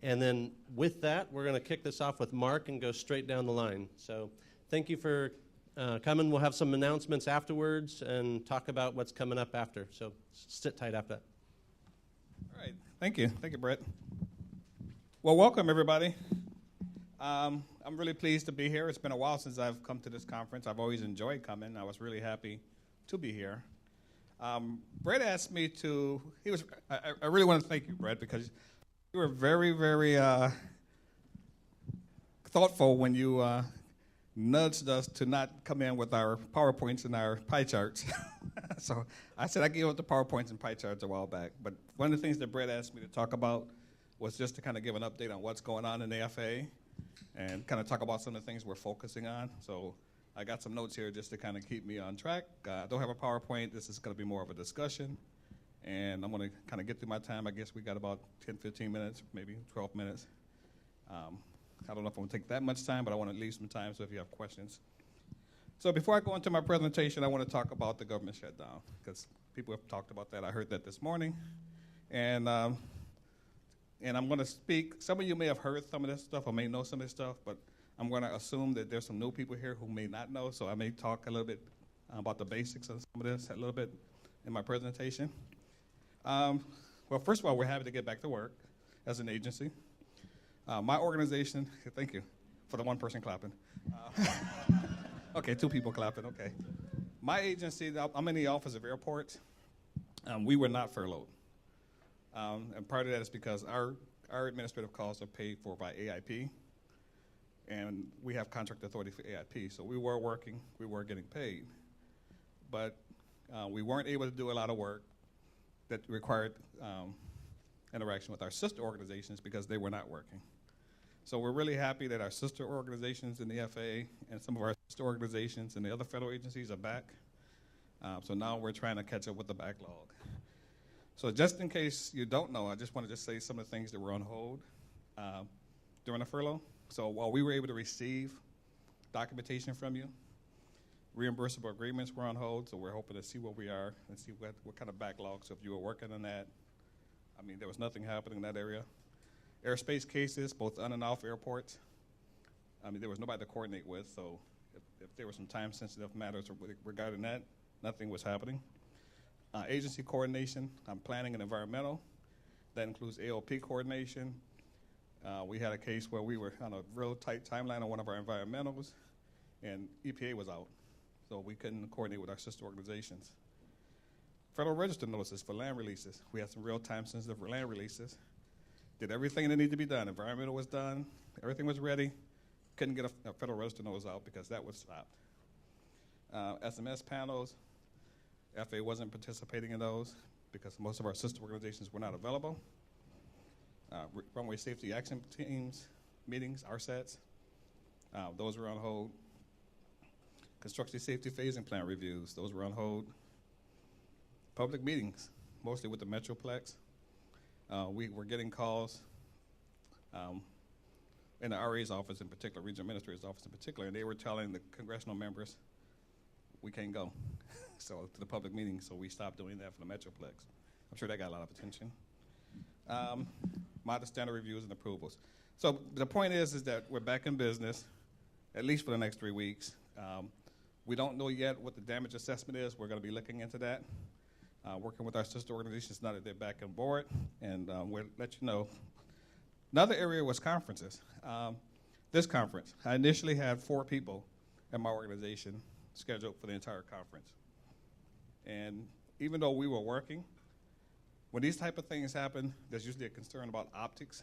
And then with that, we're going to kick this off with Mark and go straight down the line. So thank you for coming. We'll have some announcements afterwards and talk about what's coming up after. So sit tight after that. All right. Thank you. Thank you, Brett. Well, welcome, everybody. I'm really pleased to be here. It's been a while since I've come to this conference. I've always enjoyed coming. I was really happy to be here. Brett asked me to, I really want to thank you, Brett, because you were very, very thoughtful when you nudged us to not come in with our PowerPoints and our pie charts. So I said I gave up the PowerPoints and pie charts a while back. But one of the things that Brett asked me to talk about was just to kind of give an update on what's going on in the FAA and kind of talk about some of the things we're focusing on. So I got some notes here just to kind of keep me on track. I don't have a PowerPoint. This is going to be more of a discussion. And I'm going to kind of get through my time. I guess we got about 10, 15 minutes, maybe 12 minutes. I don't know if I'm going to take that much time, but I want to leave some time so if you have questions. So before I go into my presentation, I want to talk about the government shutdown because people have talked about that. I heard that this morning. And I'm going to speak. Some of you may have heard some of this stuff or may know some of this stuff, but I'm going to assume that there's some new people here who may not know, so I may talk a little bit about the basics of some of this a little bit in my presentation. Well, first of all, we're happy to get back to work as an agency. My organization, thank you for the one person clapping. Okay, two people clapping, okay. My agency, I'm in the Office of Airports. We were not furloughed. And part of that is because our administrative costs are paid for by AIP, and we have contract authority for AIP. So we were working, we were getting paid. But we weren't able to do a lot of work that required interaction with our sister organizations because they were not working. So we're really happy that our sister organizations in the FAA and some of our sister organizations in the other federal agencies are back. So now we're trying to catch up with the backlog. So just in case you don't know, I just want to just say some of the things that were on hold during the furlough. So while we were able to receive documentation from you, reimbursable agreements were on hold, so we're hoping to see where we are and see what kind of backlog. So if you were working on that, I mean, there was nothing happening in that area. Airspace cases, both on and off airports. I mean, there was nobody to coordinate with, so if there were some time-sensitive matters regarding that, nothing was happening. Agency coordination, planning and environmental. That includes AOP coordination. We had a case where we were on a real tight timeline on one of our environmentals, and EPA was out, so we couldn't coordinate with our sister organizations. Federal Register notices for land releases. We had some real time-sensitive land releases. Did everything that needed to be done. Environmental was done. Everything was ready. Couldn't get a Federal Register notice out because that was stopped. SMS panels, FAA wasn't participating in those because most of our sister organizations were not available. Runway Safety Action Teams meetings, RSATs, those were on hold. Construction Safety Phasing Plan reviews, those were on hold. Public meetings, mostly with the Metroplex. We were getting calls in the RA's office in particular, Regional Administrator's office in particular, and they were telling the congressional members, we can't go so to the public meetings, so we stopped doing that for the Metroplex. I'm sure that got a lot of attention. Modest standard reviews and approvals. So the point is that we're back in business, at least for the next 3 weeks. We don't know yet what the damage assessment is. We're going to be looking into that. Working with our sister organizations now that they're back on board, and we'll let you know. Another area was conferences. This conference, I initially had 4 people in my organization scheduled for the entire conference. And even though we were working, when these type of things happen, there's usually a concern about optics.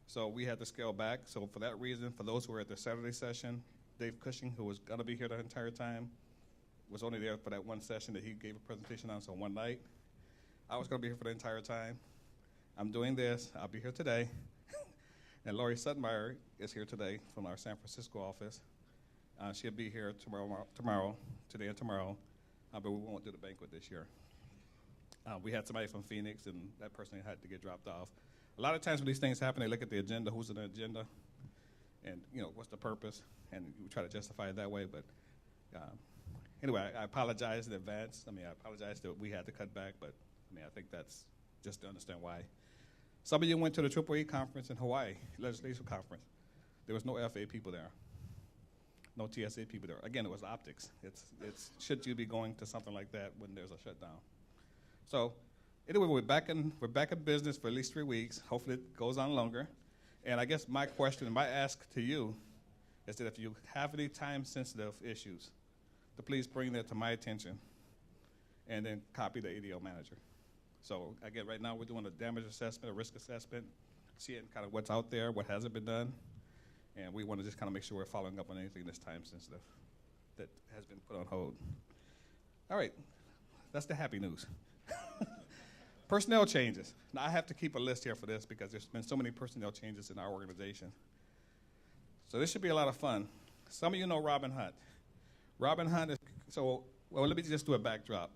So we had to scale back. So for that reason, for those who were at the Saturday session, Dave Cushing, who was going to be here the entire time, was only there for that one session that he gave a presentation on, so one night. I was going to be here for the entire time. I'm doing this. I'll be here today. And Lori Sutmeyer is here today from our San Francisco office. She'll be here today and tomorrow, but we won't do the banquet this year. We had somebody from Phoenix, and that person had to get dropped off. A lot of times when these things happen, they look at the agenda, who's on the agenda, and what's the purpose, and you try to justify it that way. But anyway, I apologize in advance. I apologize that we had to cut back, but I think that's just to understand why. Some of you went to the AAA conference in Hawaii, legislative conference. There was no FAA people there, no TSA people there. Again, it was optics. It's should you be going to something like that when there's a shutdown? So anyway, we're back in business for at least 3 weeks. Hopefully it goes on longer. And I guess my question, my ask to you is that if you have any time-sensitive issues, to please bring that to my attention and then copy the ADO manager. So again, right now we're doing a damage assessment, a risk assessment, seeing kind of what's out there, what hasn't been done, and we want to just kind of make sure we're following up on anything that's time-sensitive that has been put on hold. All right, that's the happy news. Personnel changes. Now, I have to keep a list here for this because there's been so many personnel changes in our organization. So this should be a lot of fun. Some of you know Robin Hunt. Robin Hunt is, well, let me just do a backdrop.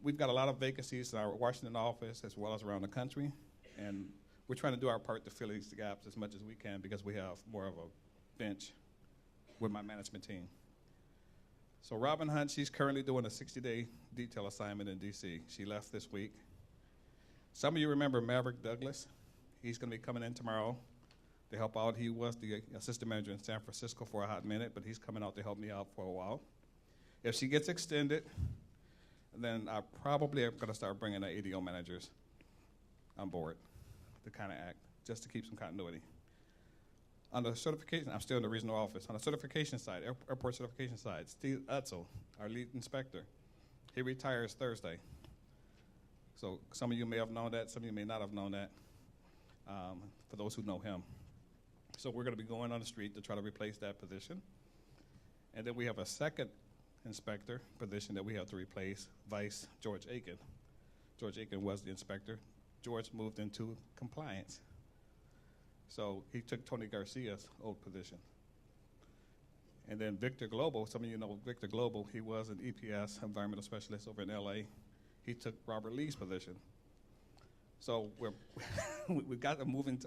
We've got a lot of vacancies in our Washington office as well as around the country, and we're trying to do our part to fill these gaps as much as we can because we have more of a bench with my management team. So Robin Hunt, she's currently doing a 60-day detail assignment in D.C. She left this week. Some of you remember Maverick Douglas. He's going to be coming in tomorrow to help out. He was the assistant manager in San Francisco for a hot minute, but he's coming out to help me out for a while. If she gets extended, then I probably am going to start bringing the ADO managers on board to kind of act, just to keep some continuity. On the certification, I'm still in the regional office. On the certification side, airport certification side, Steve Utzel, our lead inspector, he retires Thursday. So some of you may have known that, some of you may not have known that, for those who know him. So we're going to be going on the street to try to replace that position. And then we have a second inspector position that we have to replace, Vice George Aiken. George Aiken was the inspector. George moved into compliance. So he took Tony Garcia's old position. And then Victor Global, some of you know Victor Global, he was an EPS, environmental specialist over in LA. He took Robert Lee's position. So we've got a moving,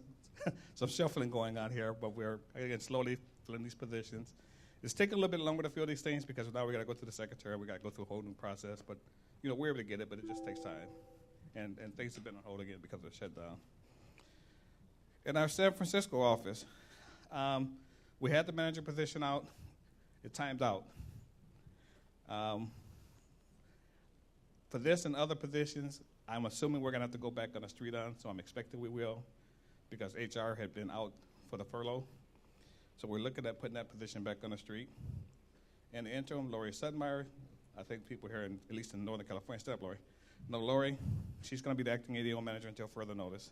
some shuffling going on here, but we're, again, slowly filling these positions. It's taking a little bit longer to fill these things because now we got to go through the secretary, we got to go through a whole new process, but you know, we're able to get it, but it just takes time. And things have been on hold again because of the shutdown. In our San Francisco office, we had the manager position out. It timed out. For this and other positions, I'm assuming we're going to have to go back on the street on, so I'm expecting we will, because HR had been out for the furlough. So we're looking at putting that position back on the street. In the interim, Lori Sudmeyer, I think people here, at least in Northern California, step Lori. No, Lori, she's going to be the acting ADO manager until further notice.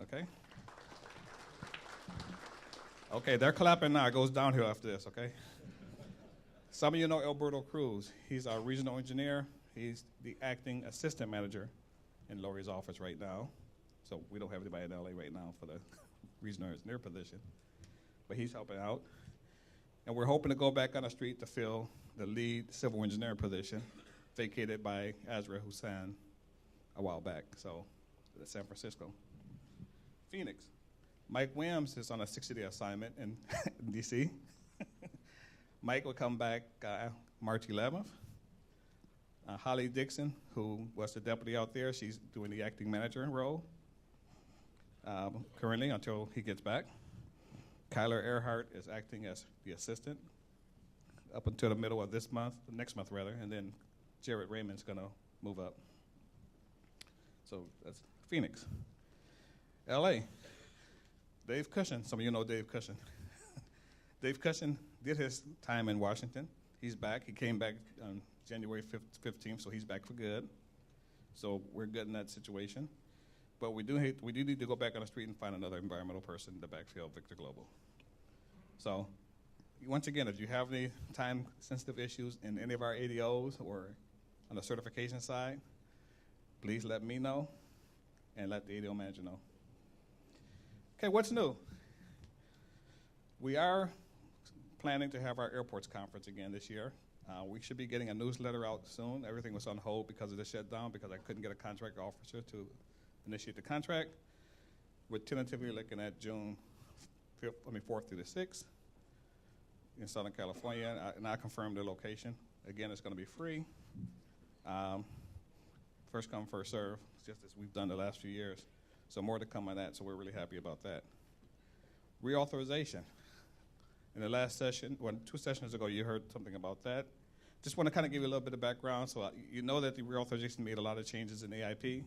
Okay? Okay, they're clapping now. It goes downhill after this, okay? Some of you know Alberto Cruz. He's our regional engineer. He's the acting assistant manager in Lori's office right now. So we don't have anybody in LA right now for the regional engineer position. But he's helping out. And we're hoping to go back on the street to fill the lead civil engineer position vacated by Azra Hussain a while back. So that's San Francisco. Phoenix. Mike Williams is on a 60-day assignment in D.C. Mike will come back March 11th. Holly Dixon, who was the deputy out there, she's doing the acting manager role currently until he gets back. Kyler Earhart is acting as the assistant up until the middle of this month, next month rather, and then Jared Raymond's going to move up. So that's Phoenix. L.A. Dave Cushion, some of you know Dave Cushion. Dave Cushion did his time in Washington. He's back. He came back on January 15th, so he's back for good. So we're good in that situation. But we do need to go back on the street and find another environmental person to backfill Victor Global. So once again, if you have any time-sensitive issues in any of our ADOs or on the certification side, please let me know and let the ADO manager know. Okay, what's new? We are planning to have our airports conference again this year. We should be getting a newsletter out soon. Everything was on hold because of the shutdown because I couldn't get a contract officer to initiate the contract. We're tentatively looking at June 4th through the 6th in Southern California, and I confirmed the location. Again, it's going to be free. first come, first serve, just as we've done the last few years. So more to come on that, so we're really happy about that. Reauthorization. In the last session, 2 sessions ago, you heard something about that. Just want to kind of give you a little bit of background. So you know that the reauthorization made a lot of changes in AIP.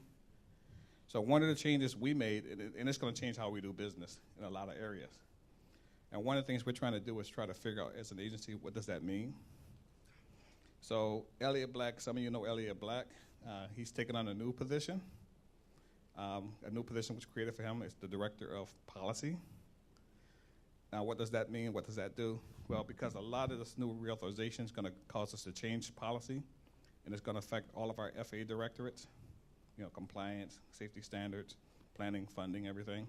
So one of the changes we made, and it's going to change how we do business in a lot of areas. And one of the things we're trying to do is try to figure out as an agency, what does that mean? So Elliot Black, some of you know Elliot Black. He's taken on a new position. A new position was created for him is the Director of Policy. Now, what does that mean? What does that do? Well, because a lot of this new reauthorization is going to cause us to change policy, and it's going to affect all of our FAA directorates, compliance, safety standards, planning, funding, everything.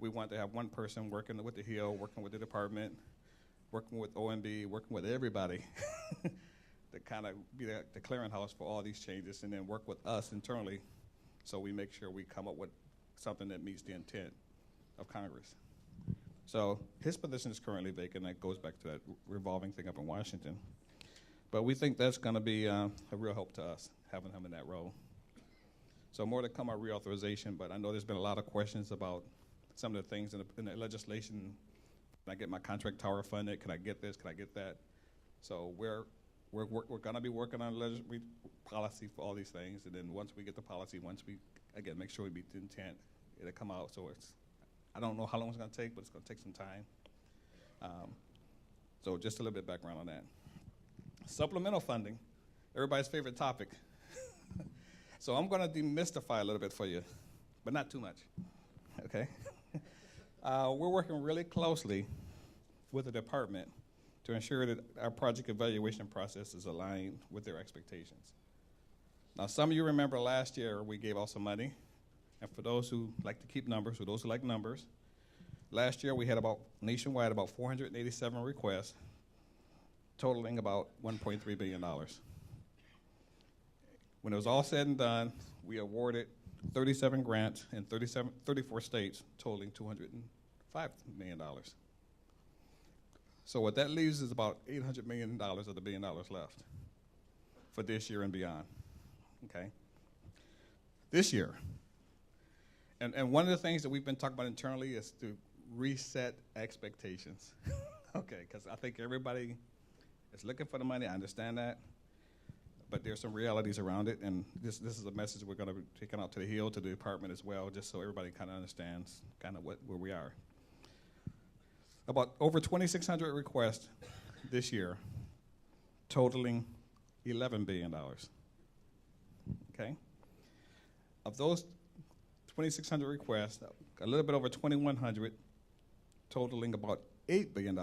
We want to have one person working with the HIO, working with the department, working with OMB, working with everybody to kind of be the clearinghouse for all these changes, and then work with us internally so we make sure we come up with something that meets the intent of Congress. So his position is currently vacant. That goes back to that revolving thing up in Washington. But we think that's going to be a real help to us, having him in that role. So more to come on reauthorization, but I know there's been a lot of questions about some of the things in the legislation. Can I get my contract tower funded? Can I get this? Can I get that? So we're going to be working on policy for all these things, and then once we get the policy, once we, again, make sure we meet the intent, it'll come out. So I don't know how long it's going to take, but it's going to take some time. So just a little bit of background on that. Supplemental funding, everybody's favorite topic. So I'm going to demystify a little bit for you, but not too much, okay? We're working really closely with the department to ensure that our project evaluation process is aligned with their expectations. Now, some of you remember last year we gave out some money. And for those who like to keep numbers, for those who like numbers, last year we had nationwide about 487 requests, totaling about $1.3 billion. When it was all said and done, we awarded 37 grants in 34 states, totaling $205 million. So what that leaves is about $800 million of the $1 billion left for this year and beyond, okay? This year. And one of the things that we've been talking about internally is to reset expectations, okay? Because I think everybody is looking for the money. I understand that. But there's some realities around it. And this is a message we're going to be taking out to the Hill, to the department as well, just so everybody kind of understands kind of where we are. About over 2,600 requests this year, totaling $11 billion, okay? Of those 2,600 requests, a little bit over 2,100, totaling about $8 billion,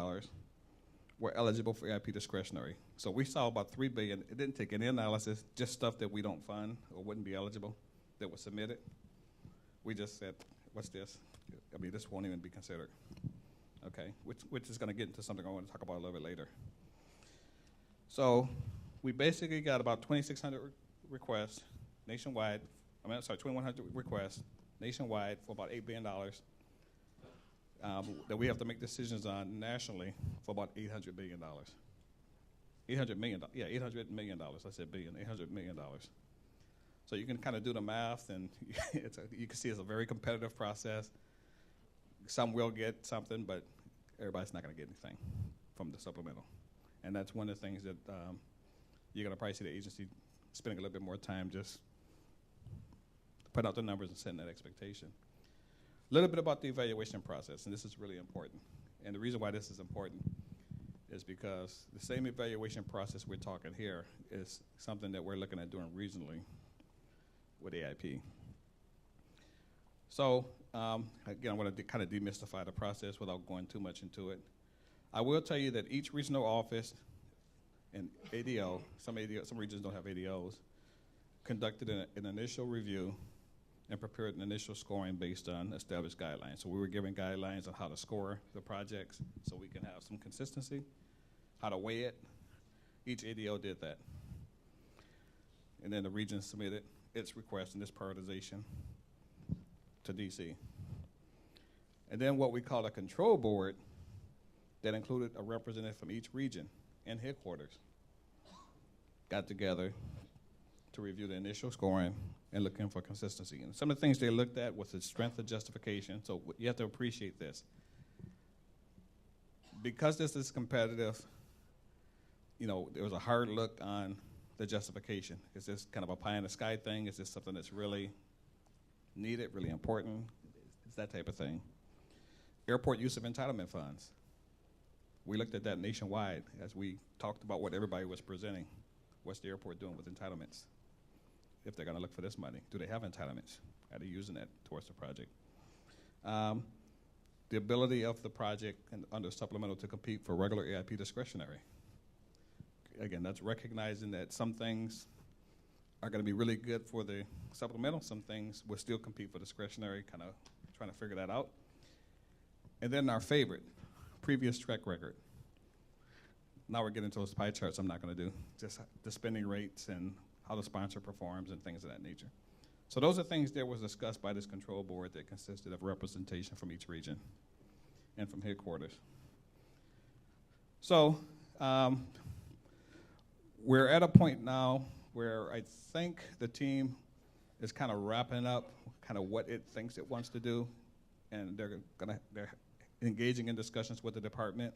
were eligible for AIP discretionary. So we saw about $3 billion. It didn't take any analysis, just stuff that we don't fund or wouldn't be eligible that was submitted. We just said, what's this? I mean, this won't even be considered, okay? Which is gonna get into something I want to talk about a little bit later. So we basically got about 2,600 requests nationwide. 2,100 requests nationwide for about $8 billion that we have to make decisions on nationally for about $800 billion. $800 million, yeah, $800 million. I said billion, $800 million. So you can kind of do the math, and you can see it's a very competitive process. Some will get something, but everybody's not going to get anything from the supplemental. And that's one of the things that you're going to probably see the agency spending a little bit more time just putting out the numbers and setting that expectation. A little bit about the evaluation process, and this is really important. And the reason why this is important is because the same evaluation process we're talking here is something that we're looking at doing regionally with AIP. So, again, I want to kind of demystify the process without going too much into it. I will tell you that each regional office and ADO, some regions don't have ADOs, conducted an initial review and prepared an initial scoring based on established guidelines. So we were given guidelines on how to score the projects so we can have some consistency, how to weigh it. Each ADO did that. And then the region submitted its request and its prioritization to DC. And then what we call a control board that included a representative from each region and headquarters got together to review the initial scoring and looking for consistency. And some of the things they looked at was the strength of justification. So you have to appreciate this. Because this is competitive, there was a hard look on the justification. Is this kind of a pie in the sky thing? Is this something that's really needed, really important? It's that type of thing. Airport use of entitlement funds. We looked at that nationwide as we talked about what everybody was presenting. What's the airport doing with entitlements? If they're going to look for this money, do they have entitlements? Are they using that towards the project? The ability of the project and under supplemental to compete for regular AIP discretionary. Again, that's recognizing that some things are going to be really good for the supplemental. Some things will still compete for discretionary, kind of trying to figure that out. And then our favorite, previous track record. Now we're getting to those pie charts I'm not going to do, just the spending rates and how the sponsor performs and things of that nature. So those are things that was discussed by this control board that consisted of representation from each region and from headquarters. So we're at a point now where I think the team is kind of wrapping up kind of what it thinks it wants to do, and they're engaging in discussions with the department.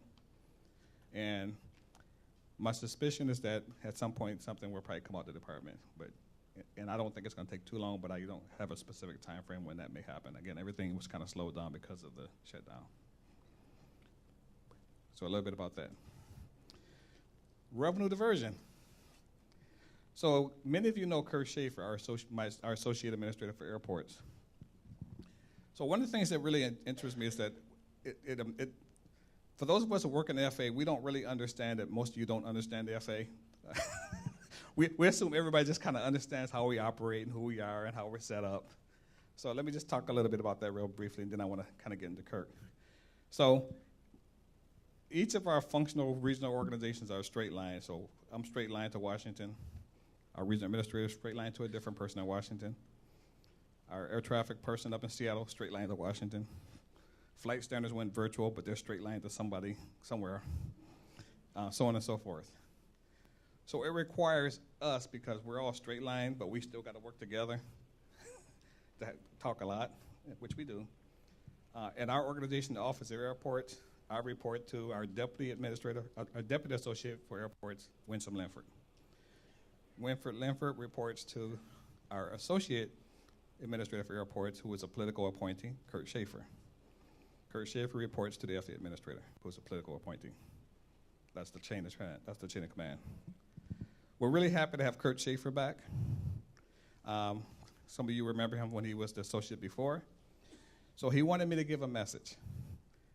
And my suspicion is that at some point something will probably come out of the department, and I don't think it's going to take too long, but I don't have a specific time frame when that may happen. Again, everything was kind of slowed down because of the shutdown. So a little bit about that. Revenue diversion. So many of you know Kurt Schaefer, our associate administrator for airports. So one of the things that really interests me is that for those of us who work in the FAA, we don't really understand it. Most of you don't understand the FAA. we assume everybody just kind of understands how we operate and who we are and how we're set up. So let me just talk a little bit about that real briefly, and then I want to kind of get into Kirk. So each of our functional regional organizations are a straight line. So I'm straight line to Washington. Our regional administrator straight line to a different person in Washington. Our air traffic person up in Seattle, straight line to Washington. Flight standards went virtual, but they're straight line to somebody somewhere, so on and so forth. So it requires us, because we're all straight line, but we still got to work together to talk a lot, which we do. In our organization, the Office of Airports, I report to our deputy administrator, our deputy associate for airports, Winsome Linford. Winford Linford reports to our associate administrator for airports, who is a political appointee, Kurt Schaefer. Kurt Schaefer reports to the FAA administrator, who's a political appointee. That's the chain of command. We're really happy to have Kurt Schaefer back. Some of you remember him when he was the associate before. So he wanted me to give a message.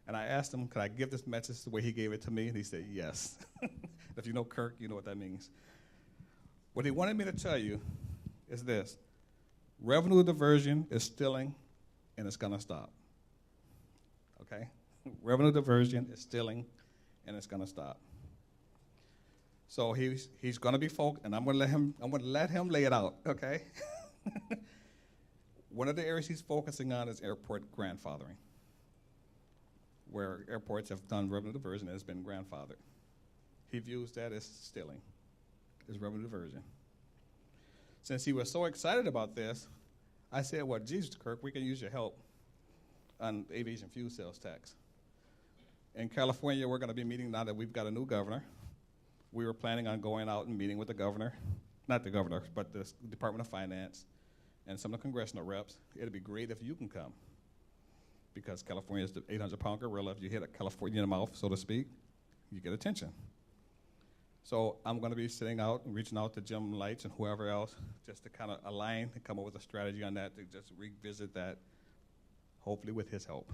And I asked him, could I give this message the way he gave it to me? And he said, yes. If you know Kirk, you know what that means. What he wanted me to tell you is this. Revenue diversion is stealing, and it's going to stop. Okay? Revenue diversion is stealing, and it's going to stop. So he's going to be focused, and I'm going to let him lay it out, okay? One of the areas he's focusing on is airport grandfathering, where airports have done revenue diversion and has been grandfathered. He views that as stealing, as revenue diversion. Since he was so excited about this, I said, well, Jesus, Kirk, we can use your help on aviation fuel sales tax. In California, we're going to be meeting now that we've got a new governor. We were planning on going out and meeting with the governor, not the governor, but the Department of Finance and some of the congressional reps. It'd be great if you can come, because California is the 800-pound gorilla. If you hit a California in the mouth, so to speak, you get attention. So I'm going to be sitting out and reaching out to Jim Lights and whoever else just to kind of align and come up with a strategy on that, to just revisit that, hopefully with his help.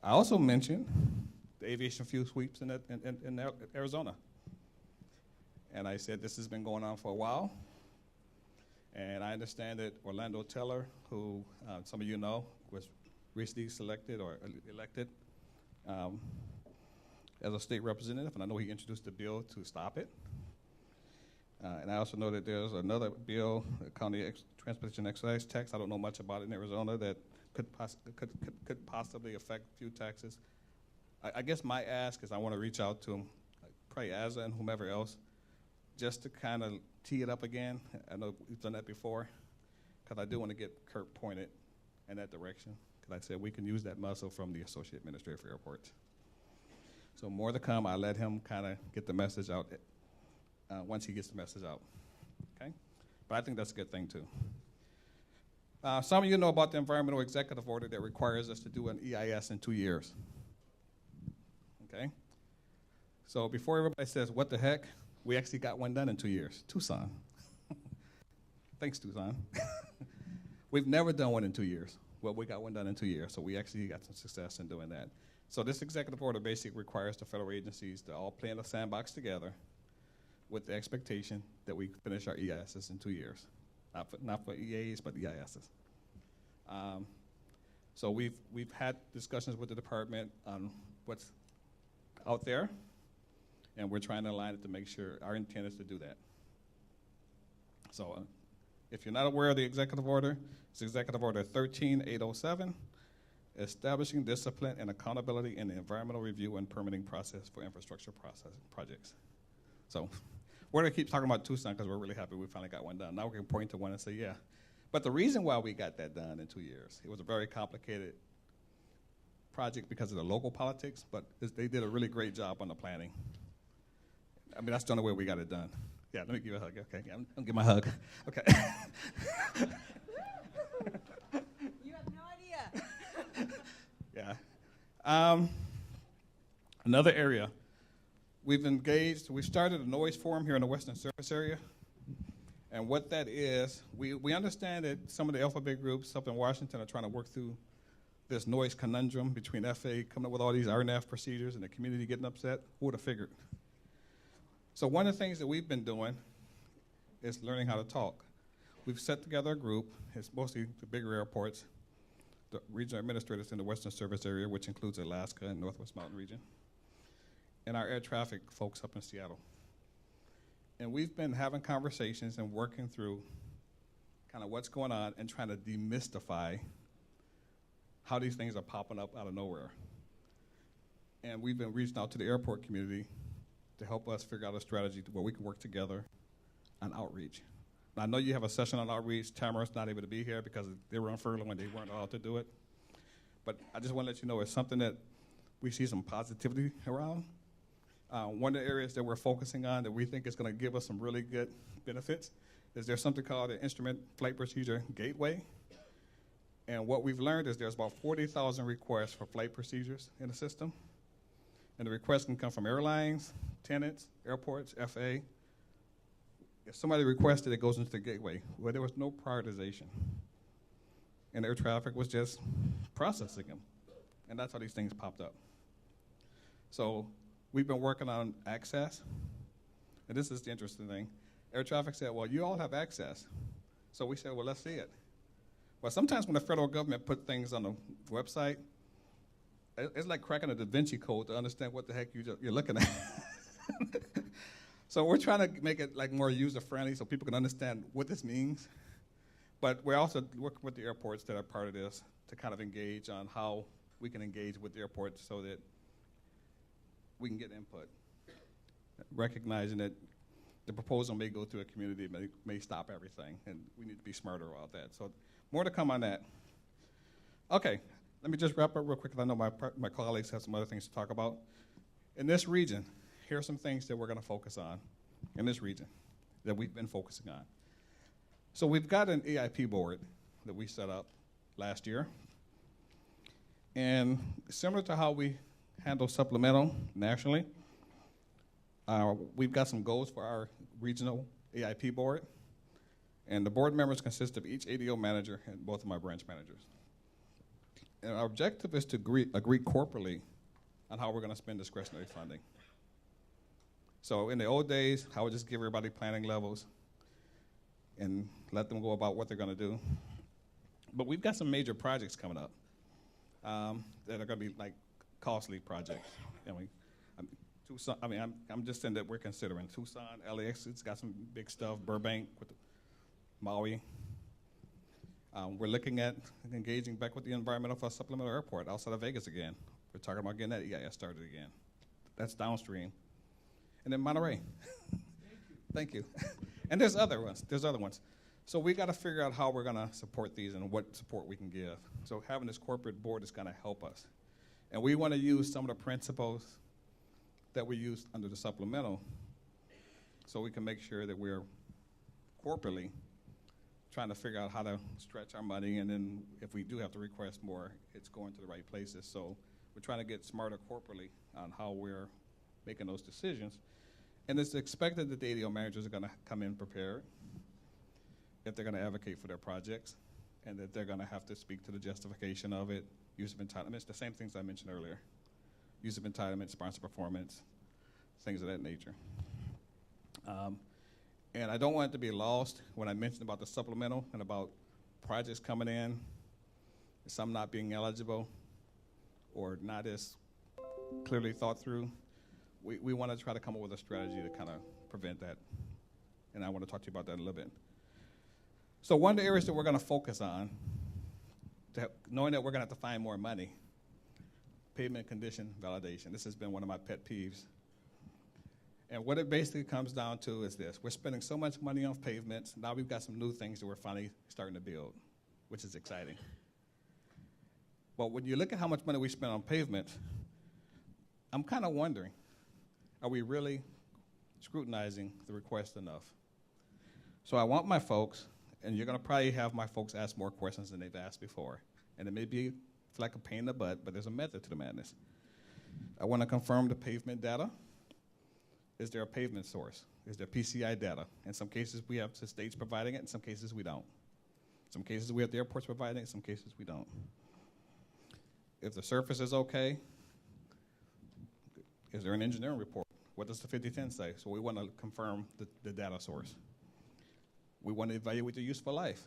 I also mentioned the aviation fuel sweeps in Arizona. And I said this has been going on for a while. And I understand that Orlando Teller, who some of you know, was recently selected or elected as a state representative, and I know he introduced a bill to stop it. And I also know that there's another bill, the county transportation excise tax. I don't know much about it in Arizona that could possibly affect fuel taxes. I guess my ask is I want to reach out to probably ASA and whomever else, just to kind of tee it up again. I know we've done that before, because I do want to get Kurt pointed in that direction, because I said we can use that muscle from the Associate Administrator for Airports. So more to come. I'll let him kind of get the message out once he gets the message out, okay? But I think that's a good thing, too. Some of you know about the environmental executive order that requires us to do an EIS in 2 years, okay? So before everybody says, what the heck, we actually got one done in 2 years. Tucson. Thanks, Tucson. We've never done one in 2 years. Well, we got one done in 2 years, so we actually got some success in doing that. So this executive order basically requires the federal agencies to all play in a sandbox together with the expectation that we finish our EISs in 2 years. Not for EAs, but EISs. So we've had discussions with the department on what's out there, and we're trying to align it to make sure our intent is to do that. So if you're not aware of the executive order, it's Executive Order 13807, establishing discipline and accountability in the environmental review and permitting process for infrastructure projects. So we're going to keep talking about Tucson because we're really happy we finally got one done. Now we can point to one and say, yeah. But the reason why we got that done in 2 years, it was a very complicated project because of the local politics, but they did a really great job on the planning. I mean, that's the only way we got it done. Yeah, let me give you a hug. Okay, yeah, I'm going to give my hug. Okay. You have no idea. Yeah. Another area. We've started a noise forum here in the Western Service area. And what that is, we understand that some of the alphabet groups up in Washington are trying to work through this noise conundrum between FAA coming up with all these RNF procedures and the community getting upset. Who would have figured? So one of the things that we've been doing is learning how to talk. We've set together a group. It's mostly the bigger airports, the regional administrators in the Western Service area, which includes Alaska and Northwest Mountain region, and our air traffic folks up in Seattle. And we've been having conversations and working through kind of what's going on and trying to demystify how these things are popping up out of nowhere. And we've been reaching out to the airport community to help us figure out a strategy where we can work together on outreach. Now, I know you have a session on outreach. Tamara's not able to be here because they were on furlough and they weren't allowed to do it. But I just want to let you know it's something that we see some positivity around. One of the areas that we're focusing on that we think is going to give us some really good benefits is there's something called the Instrument Flight Procedure Gateway. And what we've learned is there's about 40,000 requests for flight procedures in the system. And the requests can come from airlines, tenants, airports, FAA. If somebody requested, it goes into the gateway where there was no prioritization. And air traffic was just processing them. And that's how these things popped up. So we've been working on access. And this is the interesting thing. Air traffic said, well, you all have access. So we said, well, let's see it. Well, sometimes when the federal government put things on the website, it's like cracking a Da Vinci Code to understand what the heck you're looking at. So we're trying to make it like more user-friendly so people can understand what this means. But we're also working with the airports that are part of this to kind of engage on how we can engage with the airports so that we can get input, recognizing that the proposal may go through a community, may stop everything, and we need to be smarter about that. So more to come on that. Okay, let me just wrap up real quick, because I know my colleagues have some other things to talk about. In this region, here are some things that we're going to focus on in this region that we've been focusing on. So we've got an EIP board that we set up last year. And similar to how we handle supplemental nationally, we've got some goals for our regional EIP board. And the board members consist of each ADO manager and both of my branch managers. And our objective is to agree corporately on how we're going to spend discretionary funding. So in the old days, I would just give everybody planning levels and let them go about what they're going to do. But we've got some major projects coming up that are going to be like costly projects. Tucson, I'm just saying that we're considering Tucson, LAX, it's got some big stuff, Burbank, with Maui. We're looking at engaging back with the environmental for a supplemental airport outside of Vegas again. We're talking about getting that EIS started again. That's downstream. And then Monterey. Thank you. And there's other ones. So we got to figure out how we're going to support these and what support we can give. So having this corporate board is going to help us. And we want to use some of the principles that we used under the supplemental so we can make sure that we're corporately trying to figure out how to stretch our money, and then if we do have to request more, it's going to the right places. So we're trying to get smarter corporately on how we're making those decisions. And it's expected that the ADO managers are going to come in prepared if they're going to advocate for their projects, and that they're going to have to speak to the justification of it, use of entitlements, the same things I mentioned earlier. Use of entitlement, sponsor performance, things of that nature. And I don't want it to be lost when I mentioned about the supplemental and about projects coming in, some not being eligible or not as clearly thought through. We want to try to come up with a strategy to kind of prevent that. And I want to talk to you about that in a little bit. So one of the areas that we're going to focus on, knowing that we're going to have to find more money, pavement condition validation. This has been one of my pet peeves. And what it basically comes down to is this. We're spending so much money on pavements. Now we've got some new things that we're finally starting to build, which is exciting. But when you look at how much money we spend on pavement, I'm kind of wondering, are we really scrutinizing the request enough? So I want my folks, and you're going to probably have my folks ask more questions than they've asked before. And it may be like a pain in the butt, but there's a method to the madness. I want to confirm the pavement data. Is there a pavement source? Is there PCI data? In some cases, we have the states providing it. In some cases, we don't. In some cases, we have the airports providing it. In some cases, we don't. If the surface is okay, is there an engineering report? What does the 5010 say? So we want to confirm the data source. We want to evaluate the useful life.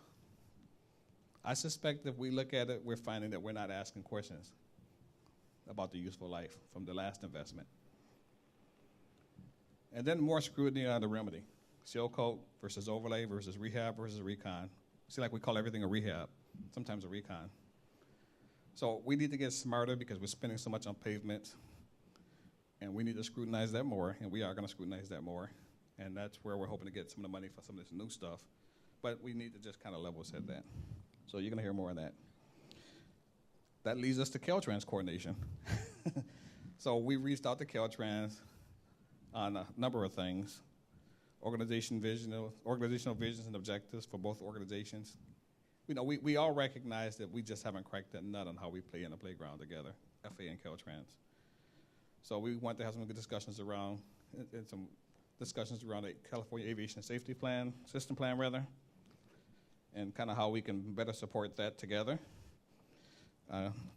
I suspect if we look at it, we're finding that we're not asking questions about the useful life from the last investment. And then more scrutiny on the remedy. Seal coat versus overlay versus rehab versus recon. See, like we call everything a rehab, sometimes a recon. So we need to get smarter because we're spending so much on pavement, and we need to scrutinize that more, and we are going to scrutinize that more. And that's where we're hoping to get some of the money for some of this new stuff. But we need to just kind of level set that. So you're going to hear more of that. That leads us to Caltrans coordination. So we reached out to Caltrans on a number of things. Organizational visions and objectives for both organizations. You know, we all recognize that we just haven't cracked that nut on how we play in the playground together, FAA and Caltrans. So we want to have some good discussions around, and some discussions around a California Aviation Safety Plan, System Plan rather, and kind of how we can better support that together.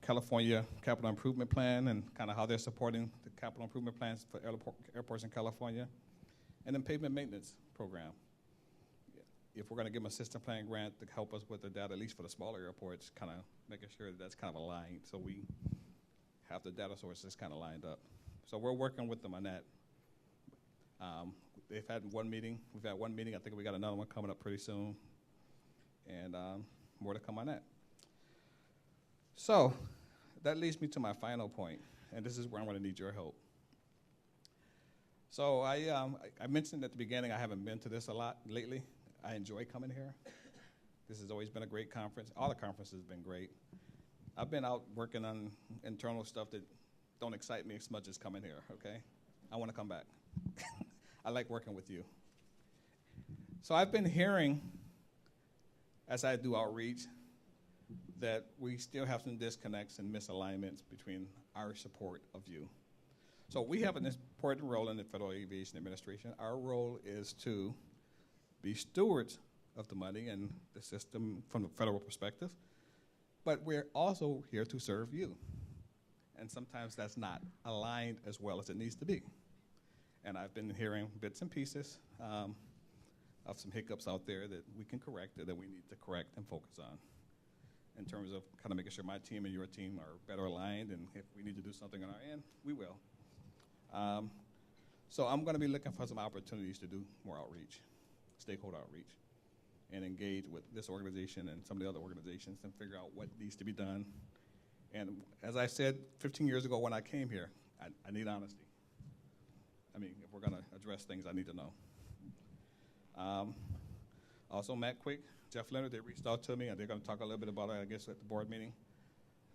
California Capital Improvement Plan and kind of how they're supporting the capital improvement plans for airports in California. And then pavement maintenance program. If we're going to give them a system plan grant to help us with the data, at least for the smaller airports, kind of making sure that that's kind of aligned so we have the data sources kind of lined up. So we're working with them on that. They've had one meeting. We've had one meeting. I think we got another one coming up pretty soon. And more to come on that. So that leads me to my final point, and this is where I'm going to need your help. So I mentioned at the beginning I haven't been to this a lot lately. I enjoy coming here. This has always been a great conference. All the conferences have been great. I've been out working on internal stuff that don't excite me as much as coming here, okay? I want to come back. I like working with you. So I've been hearing, as I do outreach, that we still have some disconnects and misalignments between our support of you. So we have an important role in the Federal Aviation Administration. Our role is to be stewards of the money and the system from the federal perspective, but we're also here to serve you. And sometimes that's not aligned as well as it needs to be. And I've been hearing bits and pieces of some hiccups out there that we can correct, that we need to correct and focus on, in terms of kind of making sure my team and your team are better aligned, and if we need to do something on our end, we will. So I'm going to be looking for some opportunities to do more outreach, stakeholder outreach, and engage with this organization and some of the other organizations and figure out what needs to be done. And as I said 15 years ago when I came here, I need honesty. I mean, if we're going to address things, I need to know. Also, Matt Quick, Jeff Leonard, they reached out to me, and they're going to talk a little bit about it, I guess, at the board meeting,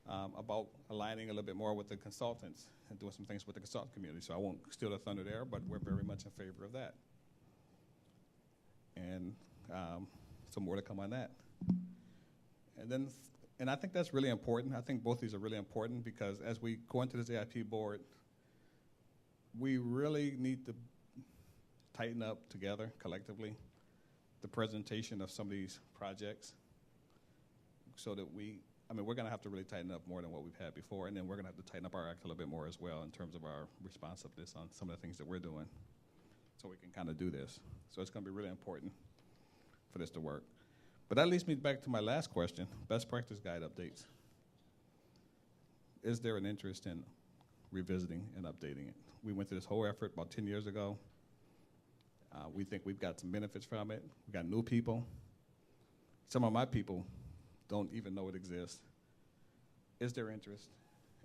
about aligning a little bit more with the consultants and doing some things with the consultant community. So I won't steal the thunder there, but we're very much in favor of that. And some more to come on that. And I think that's really important. I think both these are really important because as we go into this AIP board, we really need to tighten up together collectively the presentation of some of these projects so that we're going to have to really tighten up more than what we've had before, and then we're going to have to tighten up our act a little bit more as well in terms of our responsiveness on some of the things that we're doing so we can kind of do this. So it's going to be really important for this to work. But that leads me back to my last question, best practice guide updates. Is there an interest in revisiting and updating it? We went through this whole effort about 10 years ago. We think we've got some benefits from it. We got new people. Some of my people don't even know it exists. Is there interest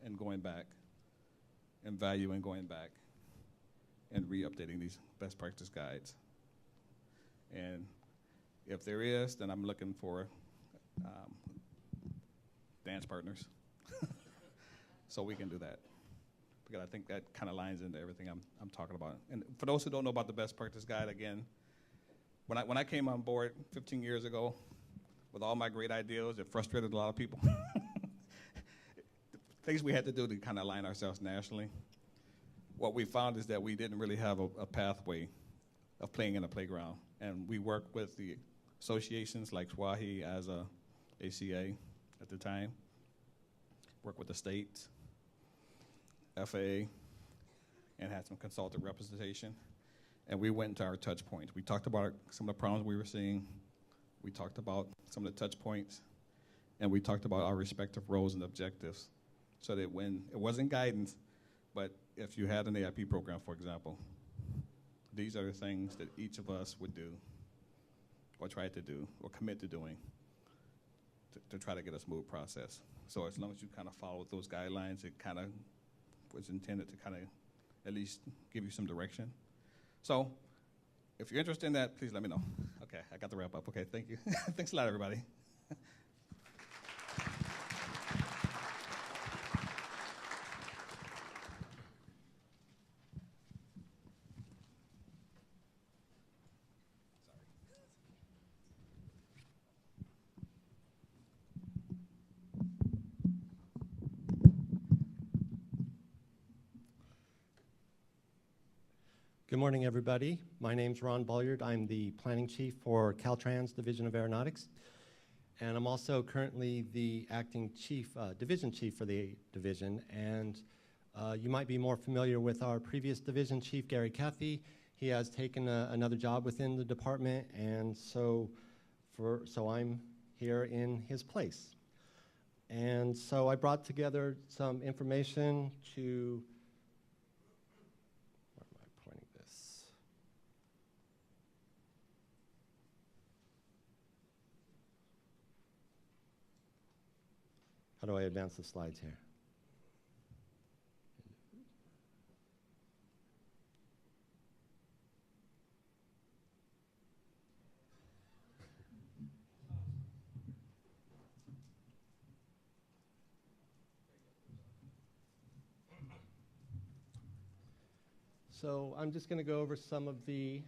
in going back and value in going back and re-updating these best practice guides? And if there is, then I'm looking for dance partners so we can do that. Because I think that kind of lines into everything I'm talking about. And for those who don't know about the best practice guide, again, when I came on board 15 years ago with all my great ideas, it frustrated a lot of people. Things we had to do to kind of align ourselves nationally. What we found is that we didn't really have a pathway of playing in a playground. And we worked with the associations like SWAHI as a ACA at the time, worked with the states, FAA, and had some consultant representation. And we went into our touch points. We talked about some of the problems we were seeing. We talked about some of the touch points. And we talked about our respective roles and objectives. So that when it wasn't guidance, but if you had an AIP program, for example, these are the things that each of us would do or try to do or commit to doing to try to get a smooth process. So as long as you kind of follow those guidelines, it kind of was intended to kind of at least give you some direction. So if you're interested in that, please let me know. Okay, I got to wrap up. Okay, thank you. Thanks a lot, everybody. Good morning, everybody. My name's Ron Bolyard. I'm the planning chief for Caltrans Division of Aeronautics, and I'm also currently the acting chief, division chief for the division. And you might be more familiar with our previous division chief, Gary Caffey. He has taken another job within the department, and so I'm here in his place. And so I brought together some information to. How do I advance the slides here? So I'm just going to go over some of the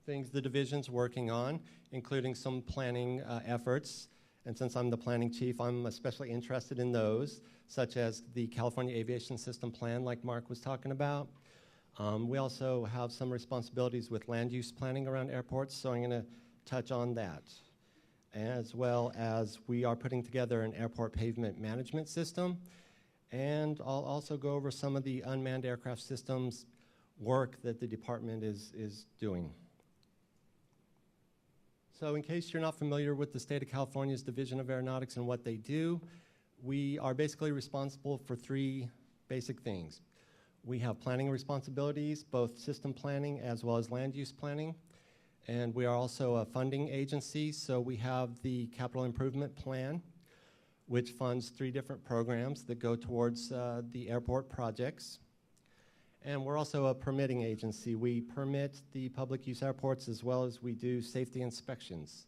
things the division's working on, including some planning efforts. And since I'm the planning chief, I'm especially interested in those, such as the California Aviation System Plan, like Mark was talking about. We also have some responsibilities with land use planning around airports, so I'm going to touch on that. As well as we are putting together an airport pavement management system. And I'll also go over some of the unmanned aircraft systems work that the department is doing. So in case you're not familiar with the state of California's Division of Aeronautics and what they do, we are basically responsible for three basic things. We have planning responsibilities, both system planning as well as land use planning. And we are also a funding agency, so we have the Capital Improvement Plan, which funds 3 different programs that go towards the airport projects. And we're also a permitting agency. We permit the public use airports as well as we do safety inspections.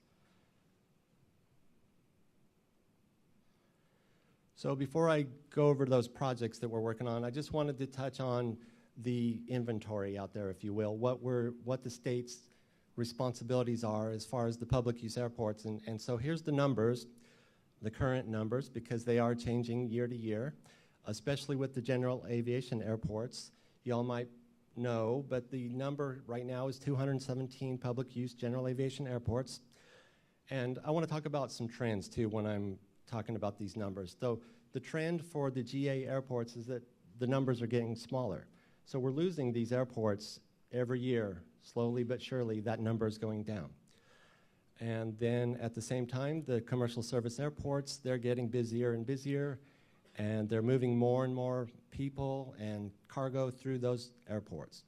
So before I go over those projects that we're working on, I just wanted to touch on the inventory out there, if you will, what the state's responsibilities are as far as the public use airports. And so here's the numbers, the current numbers, because they are changing year to year, especially with the general aviation airports. Y'all might know, but the number right now is 217 public use general aviation airports. And I want to talk about some trends too when I'm talking about these numbers. So the trend for the GA airports is that the numbers are getting smaller. So we're losing these airports every year. Slowly but surely, that number is going down. And then at the same time, the commercial service airports, they're getting busier and busier, and they're moving more and more people and cargo through those airports.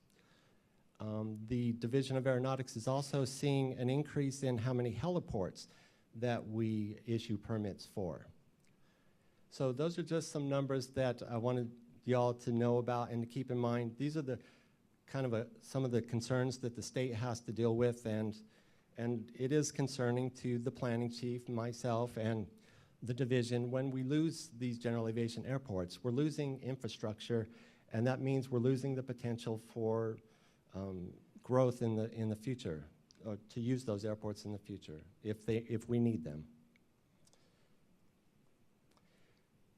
The Division of Aeronautics is also seeing an increase in how many heliports that we issue permits for. So those are just some numbers that I wanted y'all to know about and to keep in mind. These are the kind of some of the concerns that the state has to deal with, and it is concerning to the planning chief, myself, and the division. When we lose these general aviation airports, we're losing infrastructure, and that means we're losing the potential for growth in the future, or to use those airports in the future if we need them.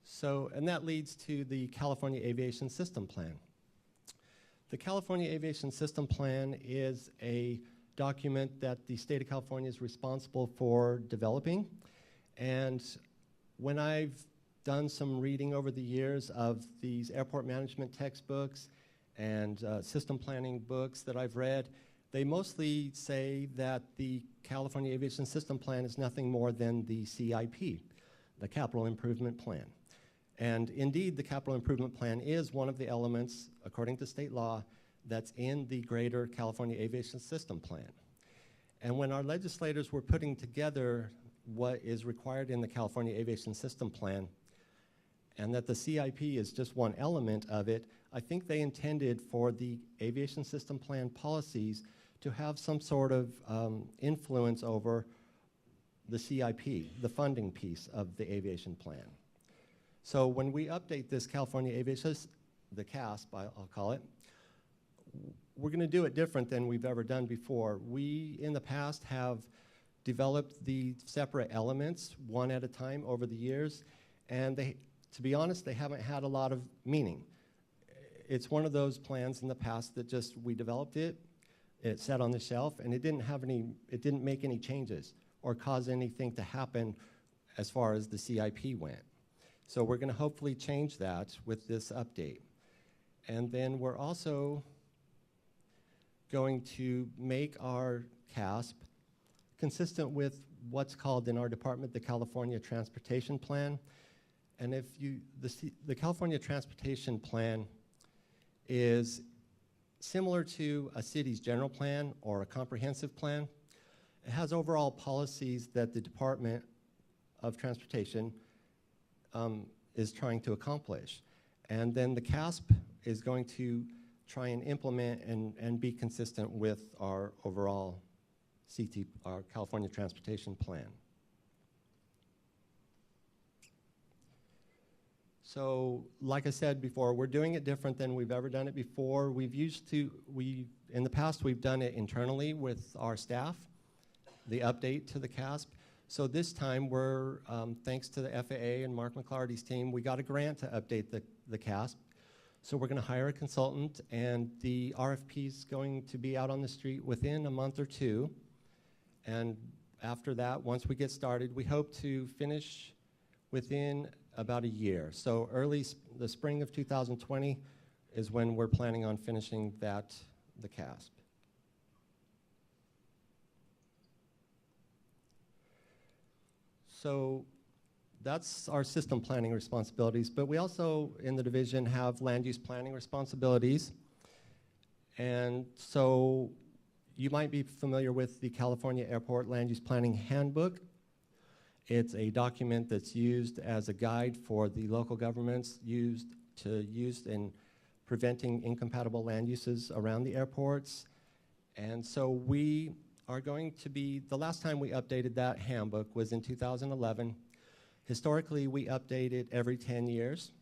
So, and that leads to the California Aviation System Plan. The California Aviation System Plan is a document that the state of California is responsible for developing. And when I've done some reading over the years of these airport management textbooks and system planning books that I've read, they mostly say that the California Aviation System Plan is nothing more than the CIP, the Capital Improvement Plan. And indeed, the Capital Improvement Plan is one of the elements, according to state law, that's in the greater California Aviation System Plan. And when our legislators were putting together what is required in the California Aviation System Plan, and that the CIP is just one element of it, I think they intended for the Aviation System Plan policies to have some sort of influence over the CIP, the funding piece of the aviation plan. So when we update this California Aviation, the CASP, I'll call it, we're going to do it different than we've ever done before. We, in the past, have developed the separate elements one at a time over the years, and they, to be honest, they haven't had a lot of meaning. It's one of those plans in the past that just, we developed it, it sat on the shelf, and it didn't make any changes or cause anything to happen as far as the CIP went. So we're going to hopefully change that with this update. And then we're also going to make our CASP consistent with what's called in our department the California Transportation Plan. And if you, the California Transportation Plan is similar to a city's general plan or a comprehensive plan. It has overall policies that the Department of Transportation is trying to accomplish. And then the CASP is going to try and implement and be consistent with our overall our California Transportation Plan. So, like I said before, we're doing it different than we've ever done it before. In the past, we've done it internally with our staff, the update to the CASP. So this time, we're, thanks to the FAA and Mark McClardy's team, we got a grant to update the CASP. So we're going to hire a consultant, and the RFP is going to be out on the street within a month or two. And after that, once we get started, we hope to finish within about a year. So the spring of 2020 is when we're planning on finishing the CASP. So that's our system planning responsibilities, but we also in the division have land use planning responsibilities. And so you might be familiar with the California Airport Land Use Planning Handbook. It's a document that's used as a guide for the local governments used in preventing incompatible land uses around the airports. And so we are going to be, the last time we updated that handbook was in 2011. Historically, we update it every 10 years.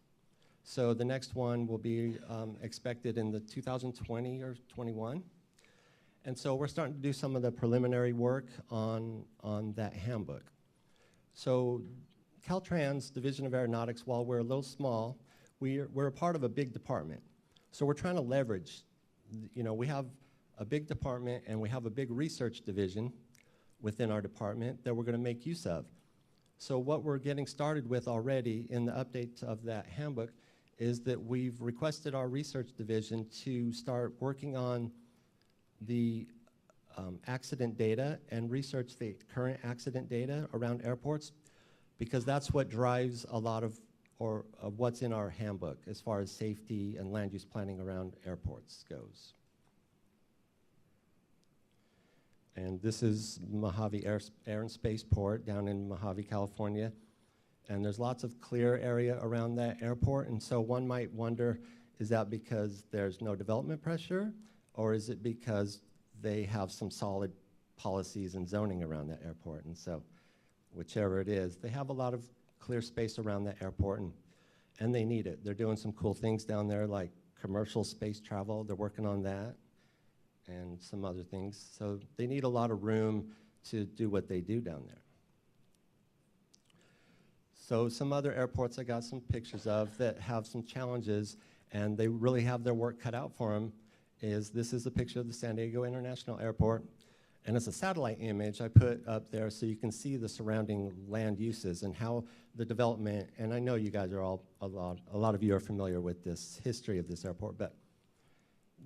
So the next one will be expected in the 2020 or 21. And so we're starting to do some of the preliminary work on that handbook. So Caltrans, Division of Aeronautics, while we're a little small, we're a part of a big department. So we're trying to leverage, we have a big department and we have a big research division within our department that we're going to make use of. So what we're getting started with already in the update of that handbook is that we've requested our research division to start working on the accident data and research the current accident data around airports, because that's what drives a lot of what's in our handbook as far as safety and land use planning around airports goes. And this is Mojave Air and Spaceport down in Mojave, California. And there's lots of clear area around that airport. And so one might wonder, is that because there's no development pressure? Or is it because they have some solid policies and zoning around that airport? And so whichever it is, they have a lot of clear space around that airport, and they need it. They're doing some cool things down there like commercial space travel. They're working on that and some other things. So they need a lot of room to do what they do down there. So some other airports I got some pictures of that have some challenges, and they really have their work cut out for them. This is a picture of the San Diego International Airport, and it's a satellite image I put up there so you can see the surrounding land uses and how the development, and I know you guys are all, a lot of you are familiar with this history of this airport, but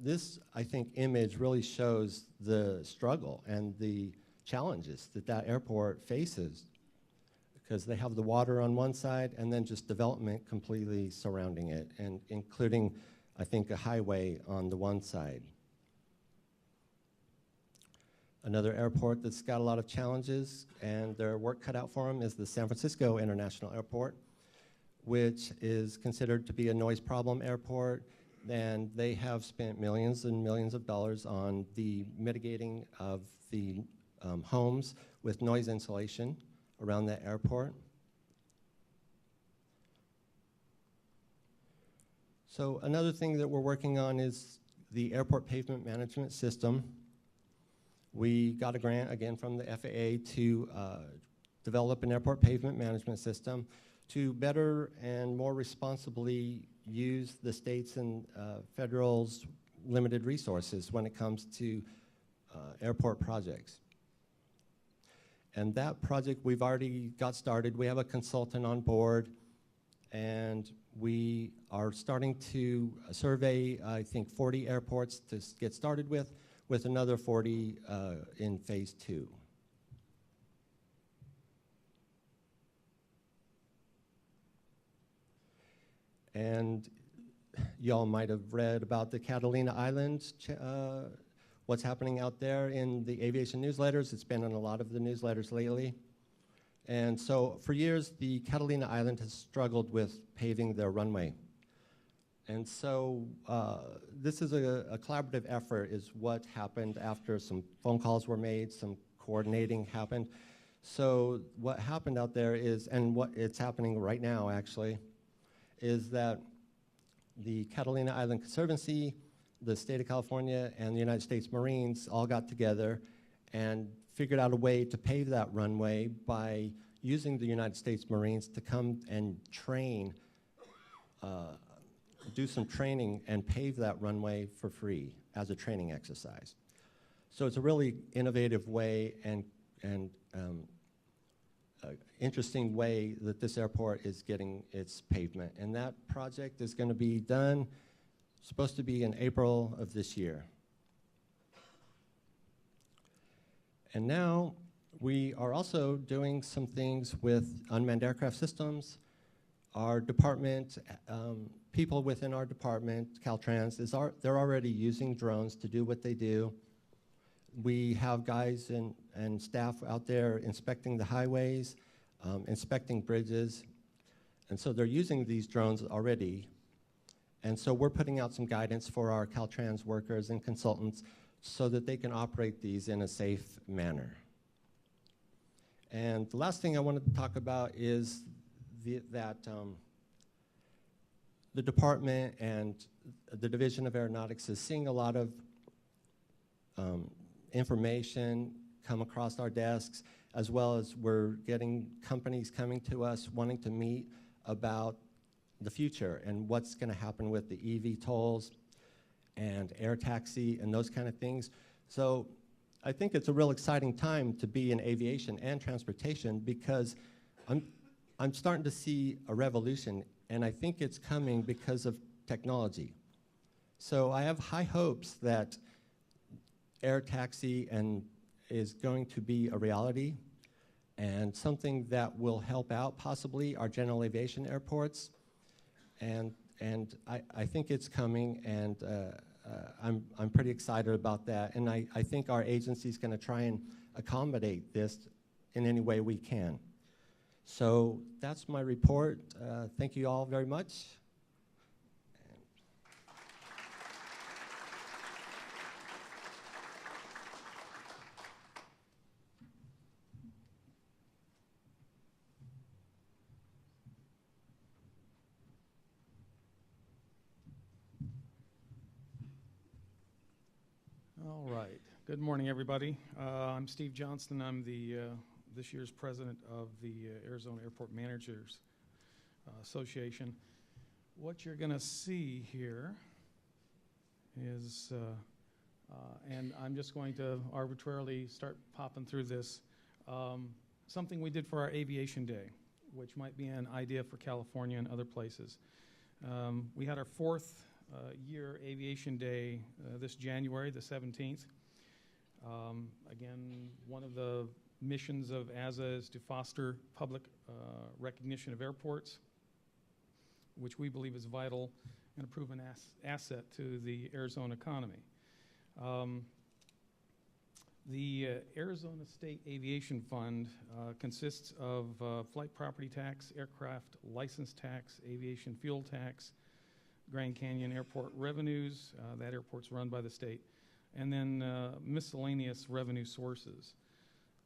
this, I think, image really shows the struggle and the challenges that that airport faces, because they have the water on one side and then just development completely surrounding it, and including, I think, a highway on the one side. Another airport that's got a lot of challenges and their work cut out for them is the San Francisco International Airport, which is considered to be a noise problem airport, and they have spent millions and millions of dollars on the mitigating of the homes with noise insulation around that airport. So another thing that we're working on is the airport pavement management system. We got a grant, again, from the FAA to develop an airport pavement management system to better and more responsibly use the state's and federal's limited resources when it comes to airport projects. And that project we've already got started. We have a consultant on board, and we are starting to survey, I think, 40 airports to get started with another 40 in phase 2. And y'all might have read about the Catalina Islands, what's happening out there in the aviation newsletters. It's been in a lot of the newsletters lately. And so for years, the Catalina Island has struggled with paving their runway. And so this is a collaborative effort, is what happened after some phone calls were made, some coordinating happened. So what happened out there is, and what it's happening right now actually, is that the Catalina Island Conservancy, the state of California, and the United States Marines all got together and figured out a way to pave that runway by using the United States Marines to come and train, do some training and pave that runway for free as a training exercise. So it's a really innovative way and interesting way that this airport is getting its pavement. And that project is going to be done, supposed to be in April of this year. And now we are also doing some things with unmanned aircraft systems. Our department, people within our department, Caltrans, they're already using drones to do what they do. We have guys and staff out there inspecting the highways, inspecting bridges, and so they're using these drones already. And so we're putting out some guidance for our Caltrans workers and consultants so that they can operate these in a safe manner. And the last thing I wanted to talk about is the department and the Division of Aeronautics is seeing a lot of information come across our desks, as well as we're getting companies coming to us wanting to meet about the future and what's going to happen with the EV tolls and air taxi and those kind of things. So I think it's a real exciting time to be in aviation and transportation because I'm starting to see a revolution, and I think it's coming because of technology. So I have high hopes that air taxi is going to be a reality and something that will help out possibly our general aviation airports. And I think it's coming, and I'm pretty excited about that. And I think our agency is going to try and accommodate this in any way we can. So that's my report. Thank you all very much. All right. Good morning, everybody. I'm Steve Johnston. I'm the this year's president of the Arizona Airport Managers Association. What you're going to see here is, and I'm just going to arbitrarily start popping through this, something we did for our Aviation Day, which might be an idea for California and other places. We had our fourth year Aviation Day this January, the 17th. Again, one of the missions of ASA is to foster public recognition of airports, which we believe is vital and a proven asset to the Arizona economy. The Arizona State Aviation Fund consists of flight property tax, aircraft license tax, aviation fuel tax, Grand Canyon Airport revenues, that airport's run by the state, and then miscellaneous revenue sources.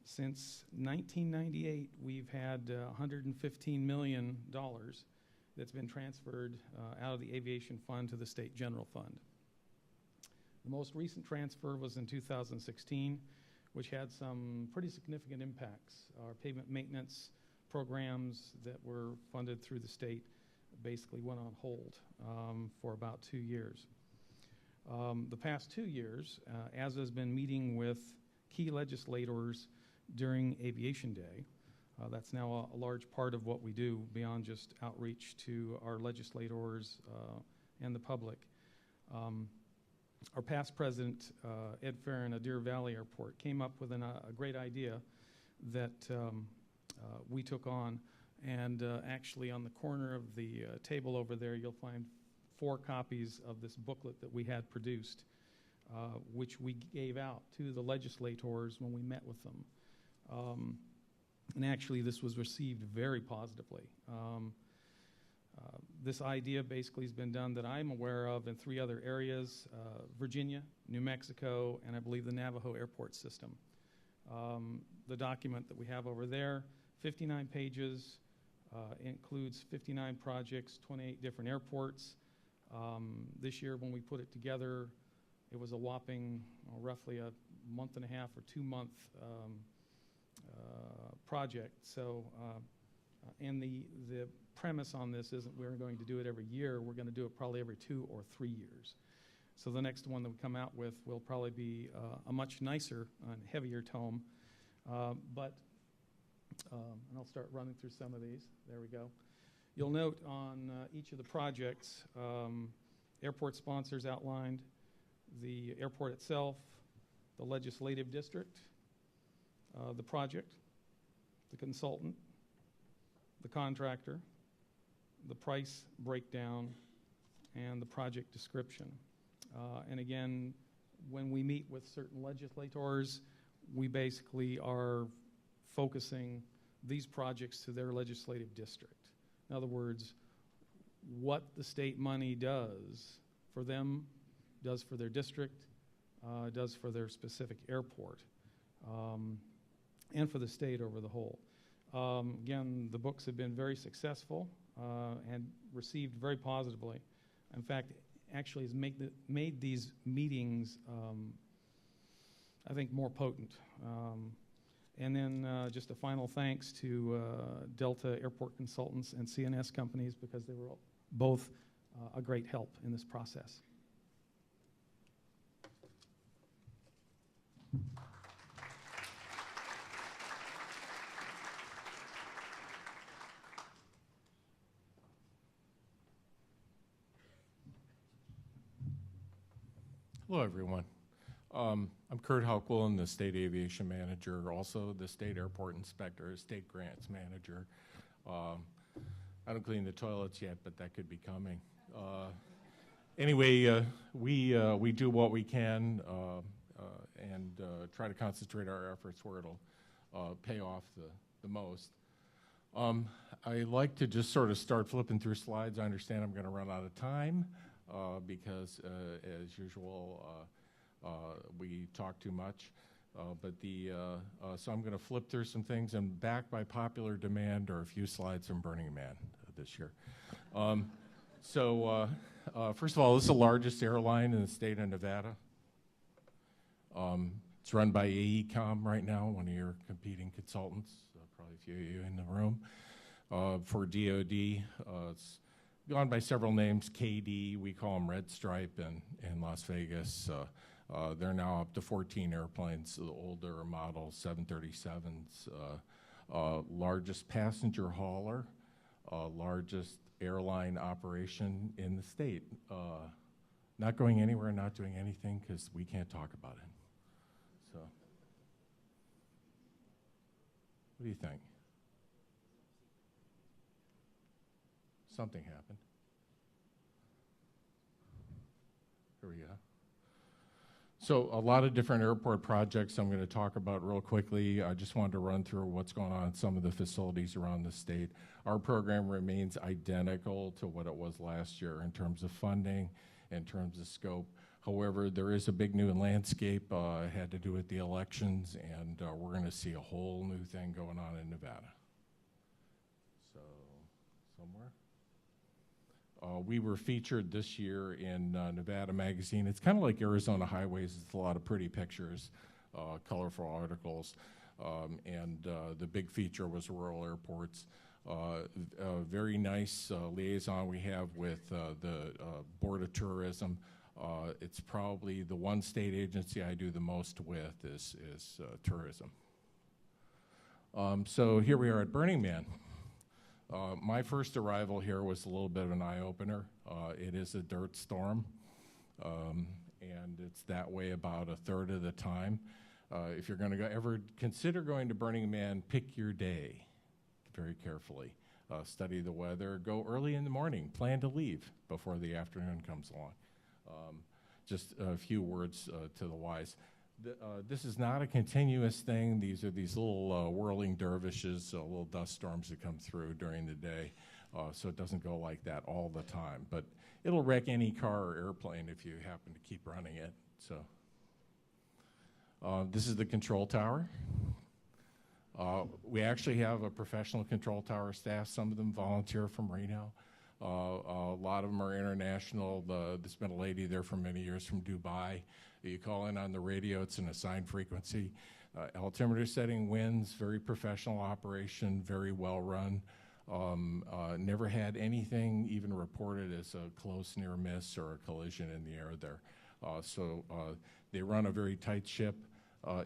Since 1998, we've had $115 million that's been transferred out of the aviation fund to the state general fund. The most recent transfer was in 2016, which had some pretty significant impacts. Our pavement maintenance programs that were funded through the state basically went on hold for about 2 years. The past 2 years, ASA has been meeting with key legislators during Aviation Day. That's now a large part of what we do beyond just outreach to our legislators and the public. Our past president, Ed Farron at Deer Valley Airport, came up with a great idea that we took on. And actually on the corner of the table over there, you'll find 4 copies of this booklet that we had produced, which we gave out to the legislators when we met with them. And actually, this was received very positively. This idea basically has been done that I'm aware of in 3 other areas, Virginia, New Mexico, and I believe the Navajo airport system. The document that we have over there, 59 pages, includes 59 projects, 28 different airports. This year when we put it together, it was a whopping roughly a month and a half or 2-month project. So, and the premise on this isn't we're going to do it every year. We're going to do it probably every 2 or 3 years. So the next one that we come out with will probably be a much nicer and heavier tome. And I'll start running through some of these. There we go. You'll note on each of the projects, airport sponsors outlined, the airport itself, the legislative district, the project, the consultant, the contractor, the price breakdown, and the project description. And again, when we meet with certain legislators, we basically are focusing these projects to their legislative district. In other words, what the state money does for them, does for their district, does for their specific airport, and for the state over the whole. Again, the books have been very successful and received very positively. In fact, actually has made these meetings, I think, more potent. And then just a final thanks to Delta Airport Consultants and CNS companies, because they were both a great help in this process. Hello, everyone. I'm Kurt Haukohl. I'm the State Aviation Manager, also the State Airport Inspector, State Grants Manager. I don't clean the toilets yet, but that could be coming. Anyway, we do what we can and try to concentrate our efforts where it'll pay off the most. I like to just sort of start flipping through slides. I understand I'm going to run out of time because, as usual, we talk too much. So I'm going to flip through some things, and back by popular demand are a few slides from Burning Man this year. First of all, this is the largest airline in the state of Nevada. It's run by AECOM right now, one of your competing consultants, probably a few of you in the room. For DOD, it's gone by several names. KD, we call them Red Stripe in Las Vegas. They're now up to 14 airplanes, the older model 737s. Largest passenger hauler, largest airline operation in the state. Not going anywhere, not doing anything, because we can't talk about it. So, what do you think? Something happened. Here we go. So a lot of different airport projects I'm going to talk about real quickly. I just wanted to run through what's going on in some of the facilities around the state. Our program remains identical to what it was last year in terms of funding, in terms of scope. However, there is a big new landscape. It had to do with the elections, and we're going to see a whole new thing going on in Nevada. So, somewhere. We were featured this year in Nevada Magazine. It's kind of like Arizona Highways. It's a lot of pretty pictures, colorful articles, and the big feature was rural airports. A very nice liaison we have with the Board of Tourism. It's probably the one state agency I do the most with is tourism. So here we are at Burning Man. My first arrival here was a little bit of an eye-opener. It is a dirt storm, and it's that way about a third of the time. If you're going to ever consider going to Burning Man, pick your day very carefully. Study the weather. Go early in the morning. Plan to leave before the afternoon comes along. Just a few words to the wise. This is not a continuous thing. These are these little whirling dervishes, little dust storms that come through during the day. So it doesn't go like that all the time. But it'll wreck any car or airplane if you happen to keep running it. So this is the control tower. We actually have a professional control tower staff. Some of them volunteer from Reno. A lot of them are international. There's been a lady there for many years from Dubai. You call in on the radio, it's an assigned frequency. Altimeter setting wins, very professional operation, very well run. Never had anything even reported as a close near miss or a collision in the air there. So they run a very tight ship.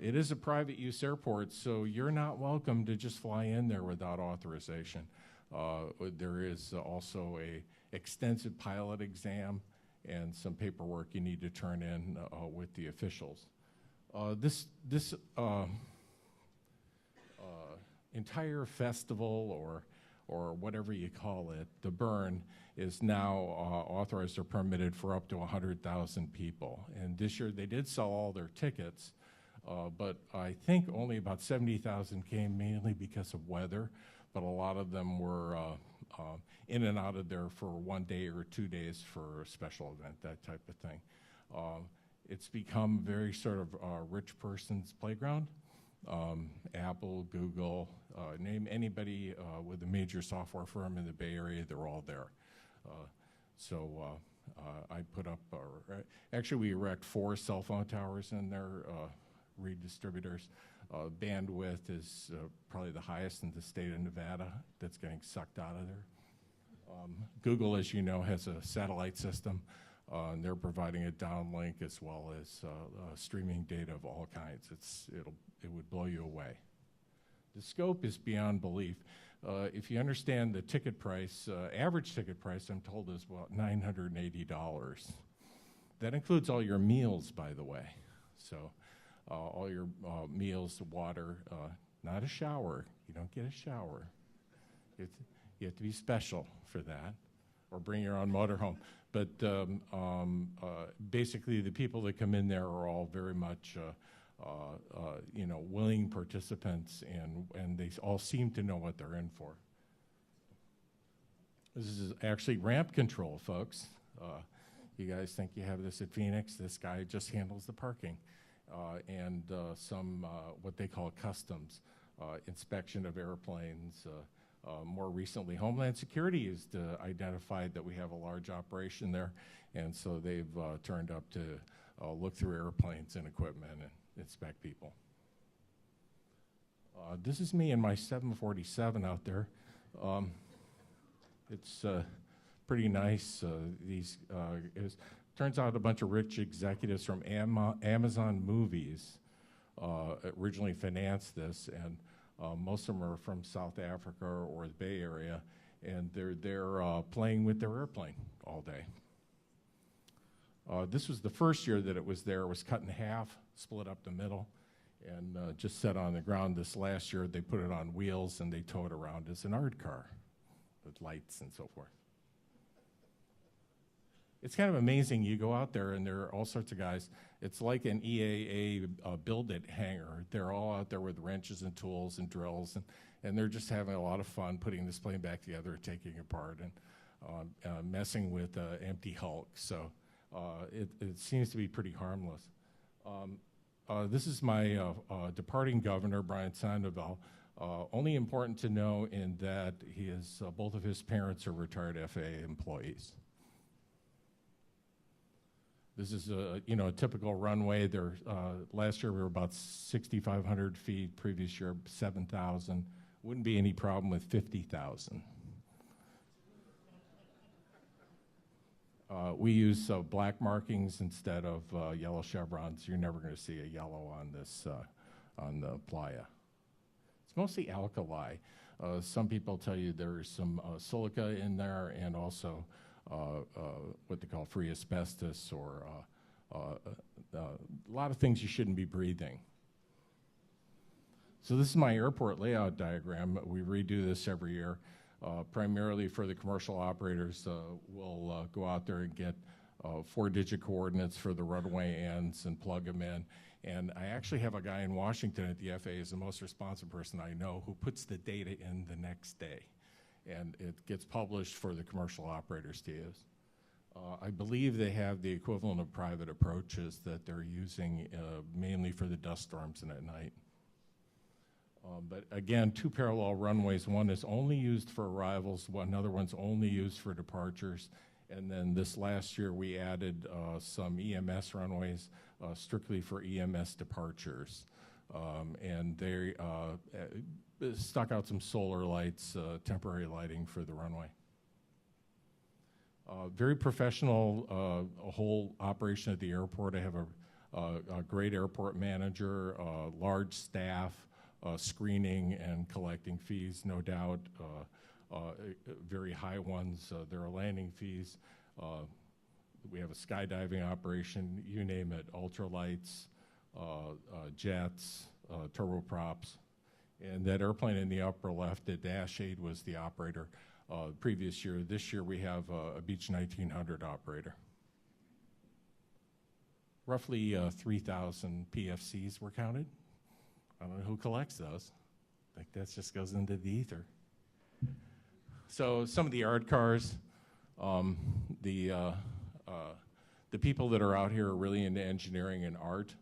It is a private use airport, so you're not welcome to just fly in there without authorization. There is also a extensive pilot exam and some paperwork you need to turn in with the officials. This entire festival or whatever you call it, the burn, is now authorized or permitted for up to 100,000 people. And this year they did sell all their tickets, but I think only about 70,000 came mainly because of weather, but a lot of them were in and out of there for 1 day or 2 days for a special event, that type of thing. It's become very sort of a rich person's playground. Apple, Google, name anybody with a major software firm in the Bay Area, they're all there. I put up, actually we erect 4 cell phone towers in there, redistributors. Bandwidth is probably the highest in the state of Nevada that's getting sucked out of there. Google, as you know, has a satellite system, and they're providing a downlink as well as streaming data of all kinds. It would blow you away. The scope is beyond belief. If you understand the ticket price, average ticket price, I'm told, is about $980. That includes all your meals, by the way. So all your meals, water, not a shower. You don't get a shower. You have to be special for that, or bring your own motorhome. But basically, the people that come in there are all very much willing participants, and they all seem to know what they're in for. This is actually ramp control, folks. You guys think you have this at Phoenix? This guy just handles the parking. And some what they call customs, inspection of airplanes. More recently, Homeland Security has identified that we have a large operation there, and so they've turned up to look through airplanes and equipment and inspect people. This is me in my 747 out there. It's pretty nice. Turns out a bunch of rich executives from Amazon Movies originally financed this, and most of them are from South Africa or the Bay Area, and they're there playing with their airplane all day. This was the first year that it was there. It was cut in half, split up the middle, and just set on the ground. This last year, they put it on wheels, and they tow it around as an art car with lights and so forth. It's kind of amazing. You go out there, and there are all sorts of guys. It's like an EAA build-it hangar. They're all out there with wrenches and tools and drills, and they're just having a lot of fun putting this plane back together, taking it apart, and messing with empty hulk. So it seems to be pretty harmless. This is my departing governor, Brian Sandoval. Only important to know in that he is both of his parents are retired FAA employees. This is a typical runway. There, last year we were about 6,500 feet. Previous year 7,000. Wouldn't be any problem with 50,000. We use black markings instead of yellow chevrons. You're never going to see a yellow on this on the playa. It's mostly alkali. Some people tell you there's some silica in there, and also what they call free asbestos, or a lot of things you shouldn't be breathing. So this is my airport layout diagram. We redo this every year, primarily for the commercial operators. We'll go out there and get 4-digit coordinates for the runway ends and plug them in. And I actually have a guy in Washington at the FAA, is the most responsive person I know, who puts the data in the next day. And it gets published for the commercial operators to use. I believe they have the equivalent of private approaches that they're using mainly for the dust storms and at night. But again, 2 parallel runways. One is only used for arrivals, another one's only used for departures. And then this last year we added some EMS runways strictly for EMS departures. And they stuck out some solar lights, temporary lighting for the runway. Very professional whole operation at the airport. I have a great airport manager, large staff, screening and collecting fees, no doubt, very high ones. There are landing fees. We have a skydiving operation, you name it, ultralights, jets, turboprops. And that airplane in the upper left, the Dash 8, was the operator previous year. This year we have a Beech 1900 operator. Roughly 3,000 PFCs were counted. I don't know who collects those. I think that just goes into the ether. So some of the art cars, the people that are out here are really into engineering and art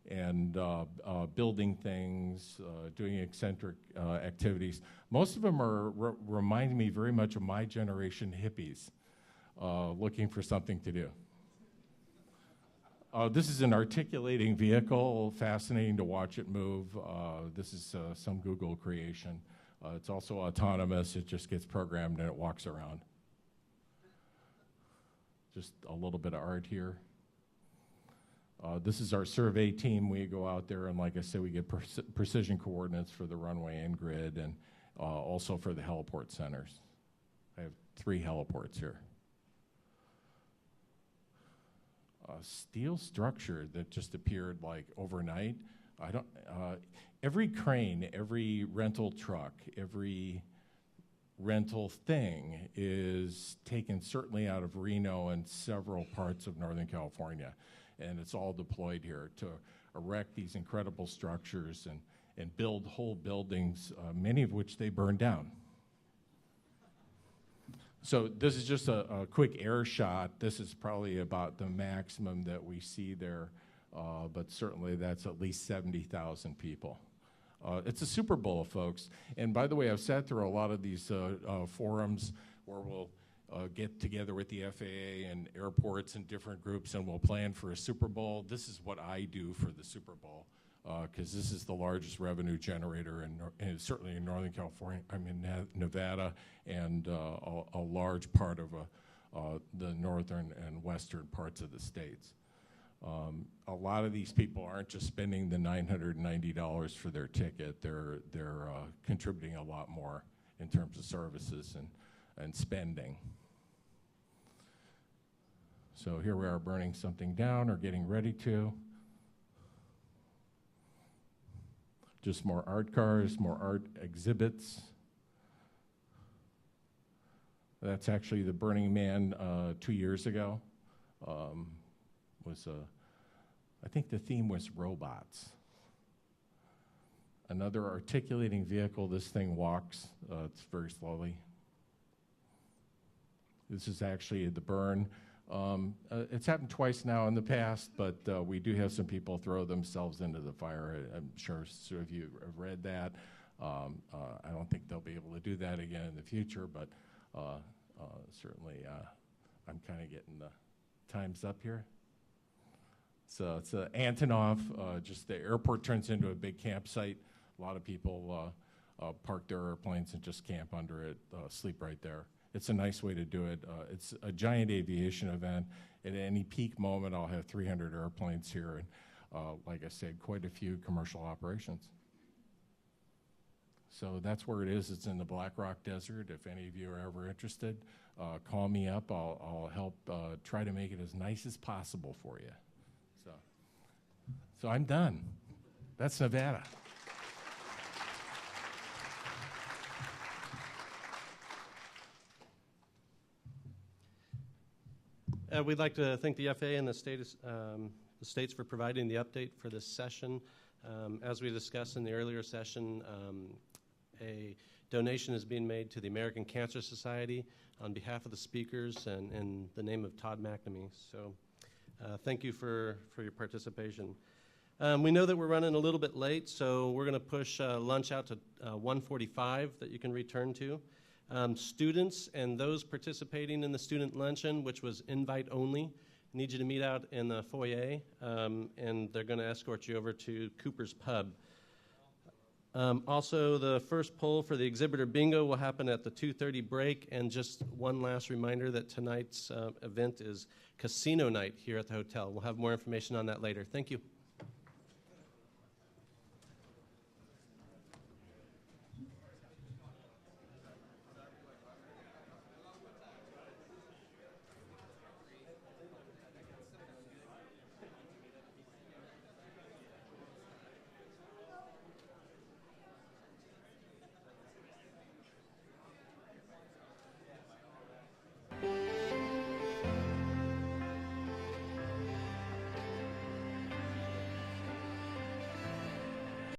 and building things, doing eccentric activities. Most of them are reminding me very much of my generation hippies looking for something to do. This is an articulating vehicle, fascinating to watch it move. This is some Google creation. It's also autonomous. It just gets programmed and it walks around. Just a little bit of art here. This is our survey team. We go out there and, like I said, we get precision coordinates for the runway and grid and also for the heliport centers. I have 3 heliports here. Steel structure that just appeared like overnight. Every crane, every rental truck, every rental thing is taken certainly out of Reno and several parts of Northern California. And it's all deployed here to erect these incredible structures and build whole buildings, many of which they burn down. So this is just a quick air shot. This is probably about the maximum that we see there, but certainly that's at least 70,000 people. It's a Super Bowl, folks. And by the way, I've sat through a lot of these forums where we'll get together with the FAA and airports and different groups and we'll plan for a Super Bowl. This is what I do for the Super Bowl because this is the largest revenue generator and certainly in Northern California, Nevada, and a large part of the northern and western parts of the states. A lot of these people aren't just spending the $990 for their ticket. They're contributing a lot more in terms of services and spending. So here we are burning something down or getting ready to. Just more art cars, more art exhibits. That's actually the Burning Man 2 years ago. I think the theme was robots. Another articulating vehicle. This thing walks. It's very slowly. This is actually the burn. It's happened twice now in the past, but we do have some people throw themselves into the fire. I'm sure some of you have read that. I don't think they'll be able to do that again in the future, but certainly I'm kind of getting the time's up here. So it's Antonov. Just the airport turns into a big campsite. A lot of people park their airplanes and just camp under it, sleep right there. It's a nice way to do it. It's a giant aviation event. At any peak moment, I'll have 300 airplanes here, and like I said, quite a few commercial operations. So that's where it is. It's in the Black Rock Desert. If any of you are ever interested, call me up. I'll help try to make it as nice as possible for you. So I'm done. That's Nevada. We'd like to thank the FAA and the states for providing the update for this session. As we discussed in the earlier session, a donation is being made to the American Cancer Society on behalf of the speakers and in the name of Todd McNamee. So thank you for your participation. We know that we're running a little bit late, so we're going to push lunch out to 1:45 that you can return to. Students and those participating in the student luncheon, which was invite only, need you to meet out in the foyer, and they're going to escort you over to Cooper's Pub. Also, the first poll for the exhibitor bingo will happen at the 2:30 break, and just one last reminder that tonight's event is casino night here at the hotel. We'll have more information on that later. Thank you.